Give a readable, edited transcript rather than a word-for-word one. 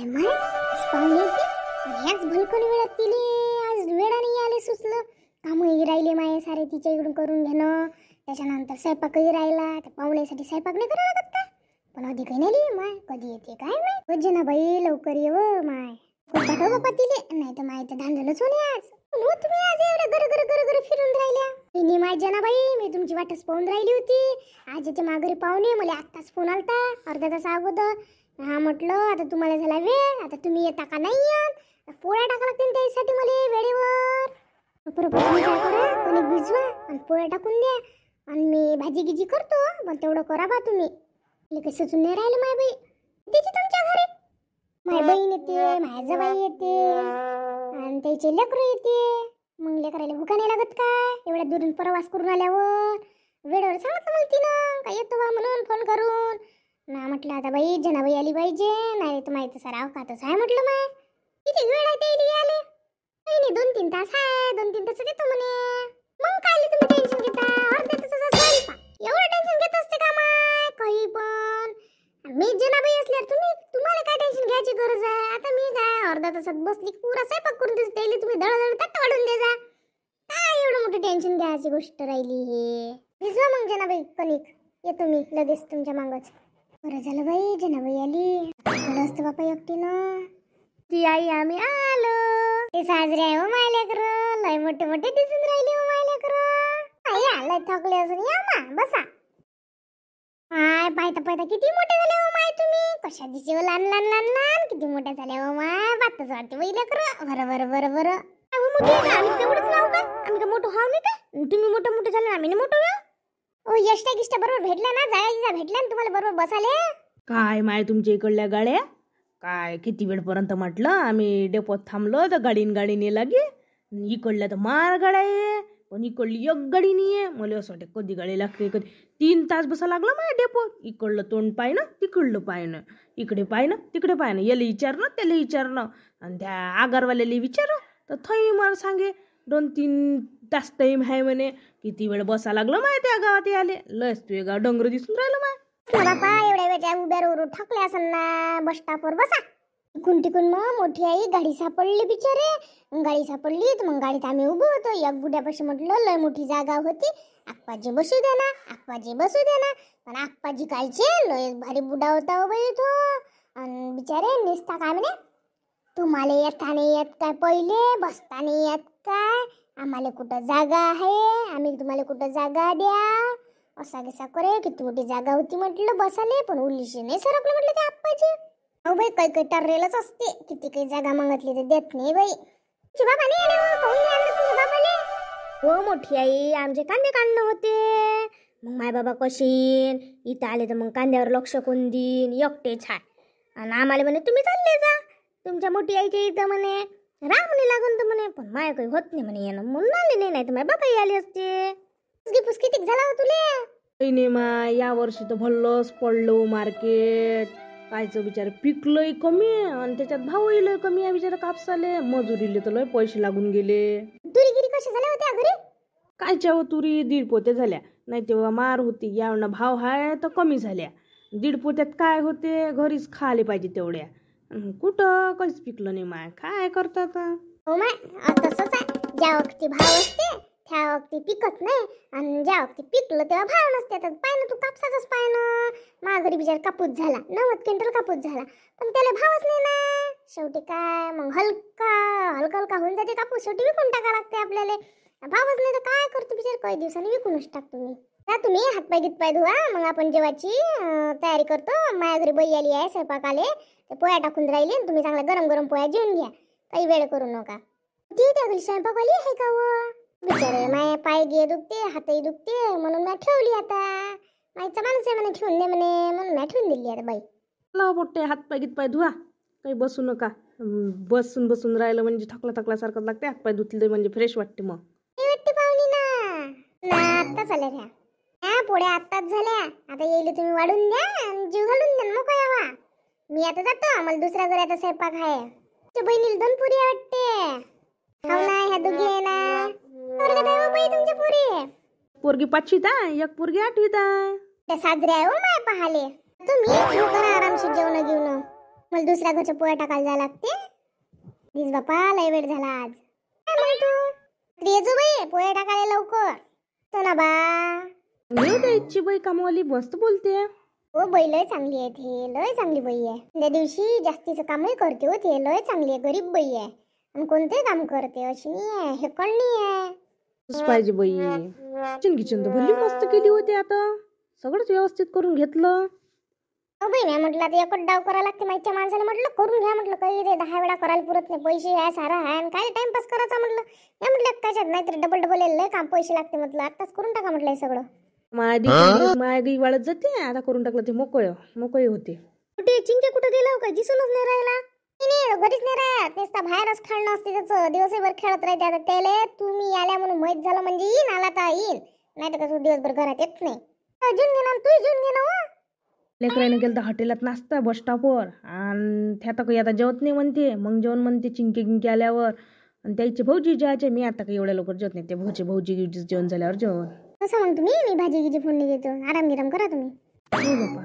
माय पाहुणे होते आणि ह्याच भलकणी वेळात तिले आज वेळाने आले सुचलं कामही राहिले माये सारे तिच्या इकडून करून घेणं. त्याच्यानंतर स्वयंपाकही राहिला. त्या पाहुण्यासाठी स्वयंपाक नाही करावं लागत का? पण अधिक नाही लिहिली माय कधी येते काय माय. वजना बाई लवकर ये व माय पाठव बापा तिले नाही तर माय तर धांदलच होणे आज. तुम्ही आज एवढ्या घर फिरून राहिल्या. तिने माय जनाबाई मी तुमची वाटच पाहून राहिली होती. आज येते माघारी पाहुणे मला आत्ताच फोन आलता अर्धा तास अगोदर. हा म्हटलं आता तुम्हाला झाला वेळ आता तुम्ही येता का नाही येत. पोळ्या टाका लागतील त्यासाठी मला वेळेवर. तुम्ही काय करा कणिक भिजवा आणि पोळ्या टाकून द्या आणि मी भाजी गिजी करतो पण तेवढं करा बा तुम्ही. काही सुचून नाही राहिलं माय बाई त्याची तुमच्या घरी. माय बहीण येते माझा बाई येते आणि त्याचे लेकरं येते. मग लेकराला भुका नाही लागत काय एवढ्या दुरून प्रवास करून आल्यावर. वेळेवर सांगत मला तिनं काय येतो बा म्हणून फोन करून ना. म्हटलं आता बाई जनाबाई आली पाहिजे नाही तर माहिती सर अवकातच आहे म्हटलं माय. किती वेळ आहे ते आले नाही 2-3 तास आहे 2-3 तास येतो म्हणे. मग काय तुम्ही टेन्शन घेता अर्ध्या तासाचा स्वयंपाक एवढं टेन्शन घेत असते का माय काही पण. मी जनाबाई असल्यावर तुम्हाला काय टेन्शन घ्यायची गरज आहे. आता मी काय अर्धा तासात बसली पुरा स्वयंपाक करून देते त्याला तुम्ही दळदळ तट वाढून दे जा. काय एवढं मोठं टेन्शन घ्यायची गोष्ट राहिली हे. भिजवा मग जनाबाई कणिक येतो मी लगेच तुमच्या मागच. बरं झालं बाई जनाबाई आली असतं बापा एकटीनं. ती आई आम्ही आलो ते साजरे आहे हो माय लेकरं लय मोठे मोठे दिसून राहिले हो माय लेकरं. आई आलंय थकले असून या मा बसा. हाय पायता किती मोठे झाले हो माय तुम्ही. कशा दिसे लहान लहान लहान लहान किती मोठे झाले हो माय. बातच वाटते बाई लेकरं. बरं आम्ही तेवढंच नाव काय आम्ही काय मोठं हाव नाही काय. तुम्ही मोठे झाले आम्ही मोठं व्हा. ओ यष्टा गिष्टा बरोबर भेटला ना जायला भेटला ना तुम्हाला बरोबर बसाले. काय माय तुमच्या इकडल्या गाड्या काय किती वेळपर्यंत म्हटलं आम्ही डेपोत थांबलो तर गाडीने लागे. इकडल्या तर मार गाड्या आहे पण इकडली एक गाडी नाही आहे. मला असं वाटतं कधी गाडी लागते कधी 3 तास बसा लागला माझ्या डेपोत. इकडलं तोंड पाय ना तिकडलं पाय ना इकडे पाय ना तिकडे पाय ना याला विचारणं त्याला विचारणं आणि त्या आगारवाल्याला विचार तर थई मला सांगे 2-3 तास टाईम आहे म्हणे. किती वेळ बसा लागलं माय त्या गावात आले. लस तू गाव डोंगर दिसून राहिलं माय. बापा एवढ्या वेळच्या उभ्यावर थकले असेल ना बस स्टॉपवर बसा. टिकून मग मोठी आई गाडी सापडली बिचारे. गाडी सापडली तर मग गाडीत आम्ही उभं होतो. एक बुड्यापाशी म्हटलं लय मोठी जागा होती आप्पाजी बसू दे ना. पण आप्पाजी कायचे लय भारी बुडा होता हो बाई तो. आणि बिचारे निसता काय म्हणे तुम्हाला येता नाही येत काय पहिले बसता नाही येत काय आम्हाला कुठं जागा आहे आम्ही तुम्हाला कुठं जागा द्या. असा कसा करे किती मोठी जागा होती म्हटलं बसाले पण उल्लीशी नाही सरकलं म्हटलं ते आप्पाची. हो बाई काही टरलेलंच असते किती काही जागा मागितली तर देत नाही बाई. बाबा नाही आले हो पाहून नाही आणलं तुझ्या बाबाले. हो मोठी आई आमचे कांदे काढणं होते. मग माय बाबा कशीन इथं आले तर मग कांद्यावर लक्ष कोण देईन एकटेच आहे. आणि आम्हाला म्हणे तुम्ही चालले जा तुमच्या मोठी आईच्या इथं म्हणे राम नाही लागून तर म्हणे. पण माया काही होत नाही म्हणे येणं म्हणून आले नाही तर माझ्या बाबाही आले असते. पुसकी किती झाला हो तुले. नाही मा या वर्षी तर भल्लच पडलो मार्केट. कायचं बिचार पिकलंय कमी आणि त्याच्यात भावही लय कमी आहे बिचारा कापसाले. मजुरीले तर लय पैसे लागून गेले. तुरीगिरी कशा झाल्या होत्या घरी. कायच्या तुरी 1.5 पोते झाल्या नाही तेव्हा मार होती. यावना भाव हाय तर कमी झाल्या. 1.5 पोत्यात काय होते घरीच खाले पाहिजे तेवढ्या. कुठं काहीच पिकलं नाही माय काय करतात. हो माय तसंच आहे ज्या वक्ती भाव असते त्या वक्ती पिकत नाही आणि ज्या वक्ती पिकलं तेव्हा भाव नसते. तर पाय ना तू कापसाचाच पाय ना माघारी बिचार कापूस झाला 90 क्विंटल कापूस झाला पण त्याला भावच नाही ना. शेवटी काय मग हलका होऊन जाते कापूस. शेवटी विकून टाका लागते आपल्याला. भावच नाही तर काय करतो बिचार काही दिवसांनी विकूनच टाकतो मी. तुम्ही हातपाय गीतपाय धुवा मग आपण जेवायची तयारी करतो. माझ्या घरी बाई आली आहे स्वयंपाक आले ते पोळ्या टाकून राहिले तुम्ही चांगला गरम पोळ्या जेवून घ्या काही वेळ करू नका. ती त्या घरी स्वयंपाक आली आहे का व बिचारे माय पाय गे दुखते हातही दुखते म्हणून मी ठेवली. आता माईचा माणूस आहे म्हणे ठेवून दे म्हणे म्हणून मी ठेवून दिली आता बाई. लाव पोट्टे हातपाय गीतपाय धुवा काही बसू नका. बसून राहिलं म्हणजे थकल्यासारखं लागते. हातपाय धुतले म्हणजे फ्रेश वाटते. मग वाटते पाहुणी ना आत्ताच आल्या ह्या पोळ्या आत्ताच झाल्या. आता येईल तुम्ही वाढून द्या आणि जीव घालून द्या मग काय हवा. मी आता जातो मला दुसऱ्या घरी आता स्वयंपाक आहे. तुझ्या बहिणीला 2 पुरी वाटते खाऊ ना ह्या दोघी आहे ना. तुमच्या पुरी पोरगी 5वीत आहे एक पोरगी 8वीत आहे. त्या साजरे आहे हो माय पाहाले. तुम्ही करा आरामशीर जेवण घेऊन. मला दुसऱ्या घरच्या पोळ्या टाकायला जायला लागते. प्लीज बापा लय वेळ झाला आज. काय म्हणतो येजो बाई पोळ्या टाकायला लवकर. तो ना बा येऊ द्यायची बाई कामवाली मस्त बोलते. हो बाई लय चांगली आहे ती, लय चांगली बाई आहे. त्या दिवशी जास्तीचं कामही करते हो ती, लय चांगली आहे. गरीब बाई आहे आणि कोणते काम करते अशी नाही आहे, हे कळणी आहे. तूच पाहिजे बाई. किचन किचन तर भली मस्त केली होती. आता सगळंच व्यवस्थित करून घेतलं. हो बाई मी म्हटलं आता एकच डाव करायला लागते माहितीच्या माणसाला. म्हटलं करून घ्या म्हटलं, काही रे 10 वेळा करायला पुरत नाही. पैसे आहे सारा आहे आणि काय टाइमपास करायचा म्हटलं. या म्हटलं त्याच्यात नाहीतर डबल डबल लय काम पैसे लागते म्हटलं. आत्ताच करून टाका म्हटलं हे सगळं. माय वाळत जाते. आता करून टाकलं ते मोकळे होते. कुठे चिंके कुठे गेला काय दिसूनच नाही राहिला. नाही घरीच नाही राहत, नुसता बाहेरच खेळणं असते त्याचं. दिवसभर खेळत राहते. आता त्याला तुम्ही आल्या म्हणून माहीत झालं म्हणजे येईन, आला तर येईन, नाही तर कसं दिवसभर घरात येत नाही. अजून घे ना तू, अजून घे ना. लेकराईने गेलं तर हॉटेलात नाश्ता बस स्टॉपवर आणि त्या आता काही आता जेवत नाही म्हणते. मग जेवण म्हणते चिंके गिंके आल्यावर. आणि त्याचे भाऊजी जेवायचे. मी आता काही एवढ्या लवकर जेवत नाही. ते भाऊजी जेवण झाल्यावर जेवण. कसं मग तुम्ही मी भाजी गिजी फोडणी देतो. आराम गिराम करा तुम्ही. हो बापा.